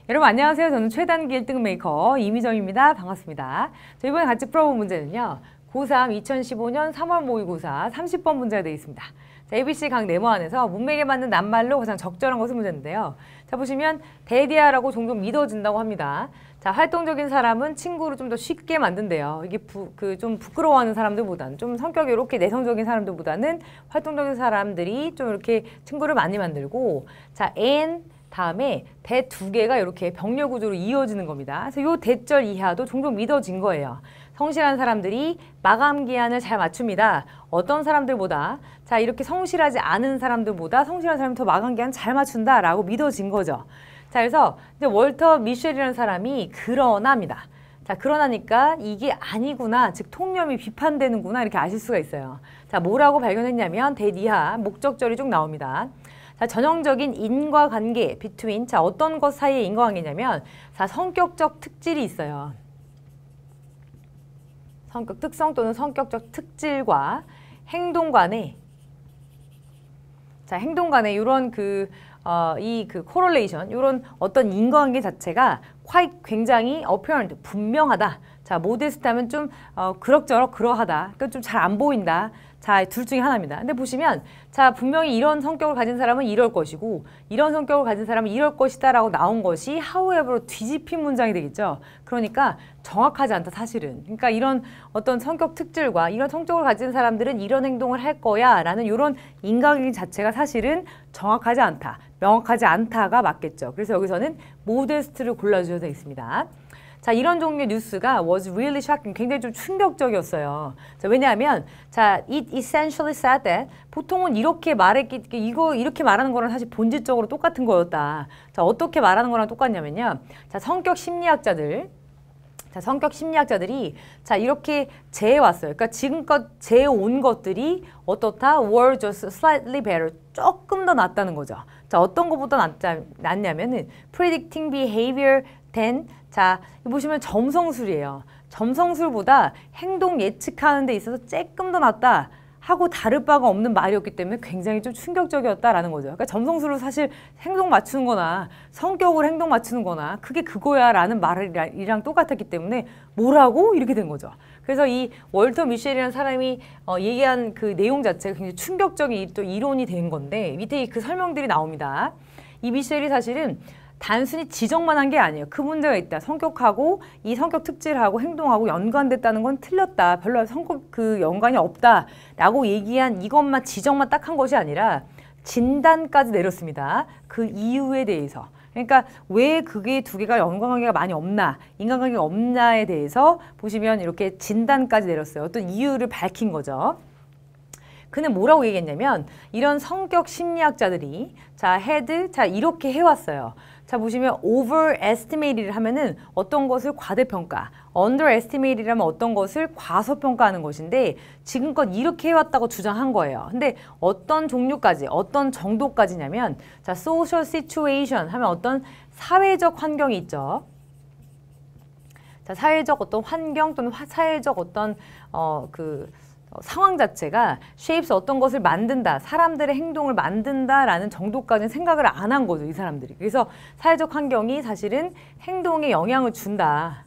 여러분 안녕하세요. 저는 최단기 1등 메이커 이미정입니다. 반갑습니다. 자, 이번에 같이 풀어본 문제는요. 고3 2015년 3월 모의고사 30번 문제가 되어 있습니다. 자, ABC 각 네모 안에서 문맥에 맞는 낫말로 가장 적절한 것을 문제인데요. 자, 보시면 데디아라고 종종 믿어진다고 합니다. 자, 활동적인 사람은 친구를 좀 더 쉽게 만든대요. 이게 좀 부끄러워하는 사람들보다는, 좀 성격이 이렇게 내성적인 사람들보다는 활동적인 사람들이 좀 이렇게 친구를 많이 만들고, 자, and 다음에 대 두 개가 이렇게 병렬 구조로 이어지는 겁니다. 그래서 요 대절 이하도 종종 믿어진 거예요. 성실한 사람들이 마감 기한을 잘 맞춥니다. 어떤 사람들보다, 자, 이렇게 성실하지 않은 사람들보다 성실한 사람이 더 마감 기한 잘 맞춘다라고 믿어진 거죠. 자, 그래서 이제 월터 미셸이라는 사람이 그러나입니다. 자, 그러나니까 이게 아니구나, 즉 통념이 비판되는구나, 이렇게 아실 수가 있어요. 자, 뭐라고 발견했냐면 대 이하 목적절이 쭉 나옵니다. 자, 전형적인 인과관계 between, 자, 어떤 것 사이의 인과관계냐면, 자, 성격적 특질이 있어요. 성격 특성 또는 성격적 특질과 행동 간의, 자, 행동 간의 이런 correlation, 이런 어떤 인과관계 자체가 quite 굉장히 apparent, 분명하다. 자, modest 하면 좀 그럭저럭 그러하다. 그러니까 좀 잘 안 보인다. 자, 둘 중에 하나입니다. 근데 보시면, 자, 분명히 이런 성격을 가진 사람은 이럴 것이고, 이런 성격을 가진 사람은 이럴 것이다 라고 나온 것이 however로 뒤집힌 문장이 되겠죠. 그러니까 정확하지 않다, 사실은. 그러니까 이런 어떤 성격 특질과 이런 성격을 가진 사람들은 이런 행동을 할 거야 라는 이런 인과관계 자체가 사실은 정확하지 않다, 명확하지 않다가 맞겠죠. 그래서 여기서는 modest를 골라주셔야 되겠습니다. 자, 이런 종류의 뉴스가 was really shocking, 굉장히 좀 충격적이었어요. 자, 왜냐하면, 자, it essentially said that, 보통은 이렇게 이렇게 말하는 거랑 사실 본질적으로 똑같은 거였다. 자, 어떻게 말하는 거랑 똑같냐면요. 자, 성격 심리학자들이, 자, 이렇게 재해왔어요. 그러니까 지금껏 재해온 것들이 어떻다? were just slightly better, 조금 더 낫다는 거죠. 자, 어떤 것보다 낫냐면은 predicting behavior than, 자, 보시면 점성술이에요. 점성술보다 행동 예측하는 데 있어서 조금 더 낫다 하고 다를 바가 없는 말이었기 때문에 굉장히 좀 충격적이었다라는 거죠. 그러니까 점성술은 사실 행동 맞추는 거나 성격을 행동 맞추는 거나 그게 그거야 라는 말이랑 똑같았기 때문에 뭐라고? 이렇게 된 거죠. 그래서 이 월터 미셸이라는 사람이 얘기한 그 내용 자체가 굉장히 충격적인 또 이론이 된 건데, 밑에 그 설명들이 나옵니다. 이 미셸이 사실은 단순히 지적만 한 게 아니에요. 그 문제가 있다. 성격하고 이 성격 특질하고 행동하고 연관됐다는 건 틀렸다. 별로 그 연관이 없다 라고 얘기한 이것만, 지적만 딱 한 것이 아니라 진단까지 내렸습니다. 그 이유에 대해서. 그러니까 왜 그게 두 개가 연관관계가 많이 없나, 인간관계가 없나에 대해서 보시면 이렇게 진단까지 내렸어요. 어떤 이유를 밝힌 거죠. 그는 뭐라고 얘기했냐면, 이런 성격 심리학자들이 자, 이렇게 해왔어요. 자, 보시면 overestimate를 하면은 어떤 것을 과대평가, underestimate라면 어떤 것을 과소평가하는 것인데, 지금껏 이렇게 해왔다고 주장한 거예요. 근데 어떤 종류까지, 어떤 정도까지냐면, 자, social situation 하면 어떤 사회적 환경이 있죠. 자, 사회적 어떤 환경 또는 사회적 어떤 상황 자체가 shapes, 어떤 것을 만든다, 사람들의 행동을 만든다라는 정도까지는 생각을 안 한 거죠, 이 사람들이. 그래서 사회적 환경이 사실은 행동에 영향을 준다.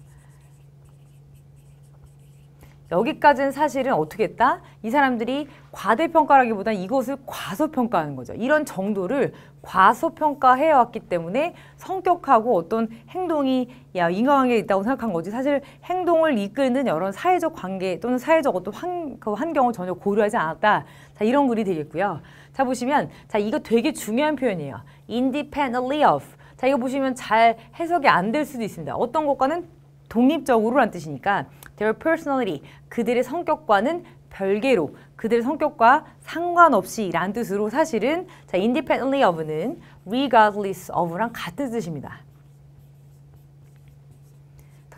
여기까지는 사실은 어떻게 했다? 이 사람들이 과대평가라기보다는 이것을 과소평가하는 거죠. 이런 정도를 과소평가해왔기 때문에 성격하고 어떤 행동이 인과관계가 있다고 생각한 거지, 사실 행동을 이끄는 여러 사회적 관계 또는 사회적 어떤 환경을 전혀 고려하지 않았다. 자, 이런 글이 되겠고요. 자, 보시면, 자, 이거 되게 중요한 표현이에요. independently of. 자, 이거 보시면 잘 해석이 안 될 수도 있습니다. 어떤 것과는 독립적으로란 뜻이니까 their personality, 그들의 성격과는 별개로, 그들의 성격과 상관없이 라는 뜻으로 사실은, 자, independently of는 regardless of랑 같은 뜻입니다.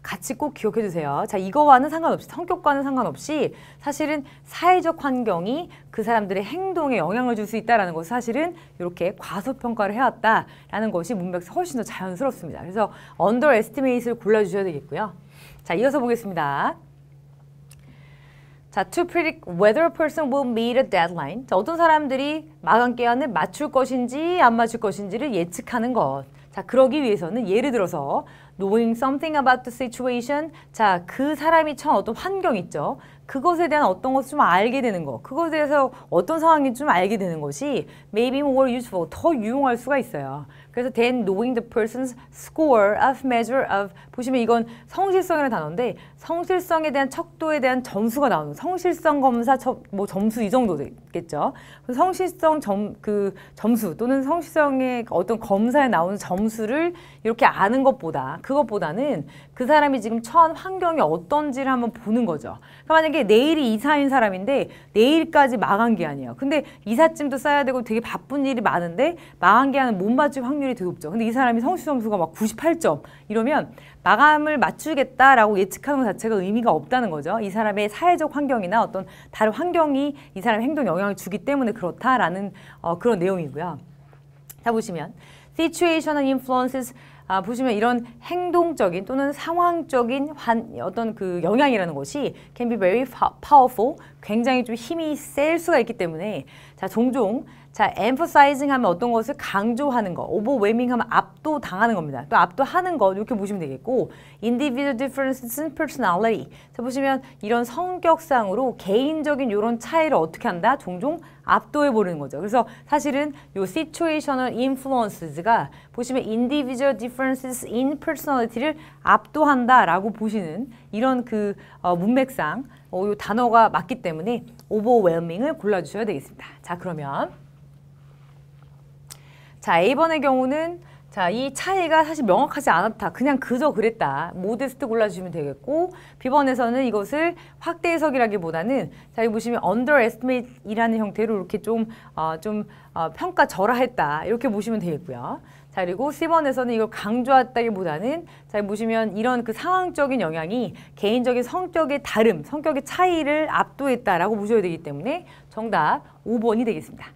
같이 꼭 기억해 주세요. 자, 이거와는 상관없이, 성격과는 상관없이 사실은 사회적 환경이 그 사람들의 행동에 영향을 줄 수 있다는 것을 사실은 이렇게 과소평가를 해왔다라는 것이 문맥에서 훨씬 더 자연스럽습니다. 그래서 underestimate를 골라주셔야 되겠고요. 자, 이어서 보겠습니다. 자, to predict whether a person will meet a deadline. 자, 어떤 사람들이 마감 기한을 맞출 것인지 안 맞출 것인지를 예측하는 것. 자, 자, 그러기 위해서는 예를 들어서 knowing something about the situation. 자, 그 사람이 처한 어떤 환경 있죠. 그것에 대한 어떤 것을 좀 알게 되는 거. 그것에 대해서 어떤 상황인지 좀 알게 되는 것이 maybe more useful. 더 유용할 수가 있어요. 그래서 then knowing the person's score of measure of 보시면 이건 성실성이라는 단어인데 성실성에 대한 척도에 대한 점수가 나오는 성실성 검사 뭐 점수 이 정도 되겠죠. 성실성 점수 또는 성실성의 어떤 검사에 나오는 점수를 이렇게 아는 그것보다는 그 사람이 지금 처한 환경이 어떤지를 한번 보는 거죠. 그러니까 만약에 내일이 이사인 사람인데 내일까지 마감 기한이에요. 근데 이삿짐도 싸야 되고 되게 바쁜 일이 많은데 마감 기한은 못 맞출 확률이 되게 높죠. 근데 이 사람이 성실 점수가 막 98점 이러면 마감을 맞추겠다라고 예측하는 것 자체가 의미가 없다는 거죠. 이 사람의 사회적 환경이나 어떤 다른 환경이 이 사람의 행동에 영향을 주기 때문에 그렇다라는 그런 내용이고요. 자, 보시면 situational influences 보시면 이런 행동적인 또는 상황적인 어떤 그 영향이라는 것이 can be very powerful, 굉장히 좀 힘이 셀 수가 있기 때문에 자, 종종 자, emphasizing 하면 어떤 것을 강조하는 거, overwhelming 하면 압도당하는 겁니다. 또 압도하는 거 이렇게 보시면 되겠고 individual differences in personality. 자, 보시면 이런 성격상으로 개인적인 이런 차이를 어떻게 한다? 종종 압도해버리는 거죠. 그래서 사실은 요 situational influences가 보시면 individual differences in personality를 압도한다라고 보시는 이런 그 문맥상 요 단어가 맞기 때문에 overwhelming을 골라주셔야 되겠습니다. 자, 그러면 자, A번의 경우는 자, 이 차이가 사실 명확하지 않았다. 그냥 그저 그랬다. 모데스트 골라주시면 되겠고 B번에서는 이것을 확대 해석이라기보다는 자, 여기 보시면 underestimate이라는 형태로 이렇게 평가절하했다. 이렇게 보시면 되겠고요. 자, 그리고 C번에서는 이걸 강조했다기보다는 자, 보시면 이런 그 상황적인 영향이 개인적인 성격의 다름, 성격의 차이를 압도했다라고 보셔야 되기 때문에 정답 5번이 되겠습니다.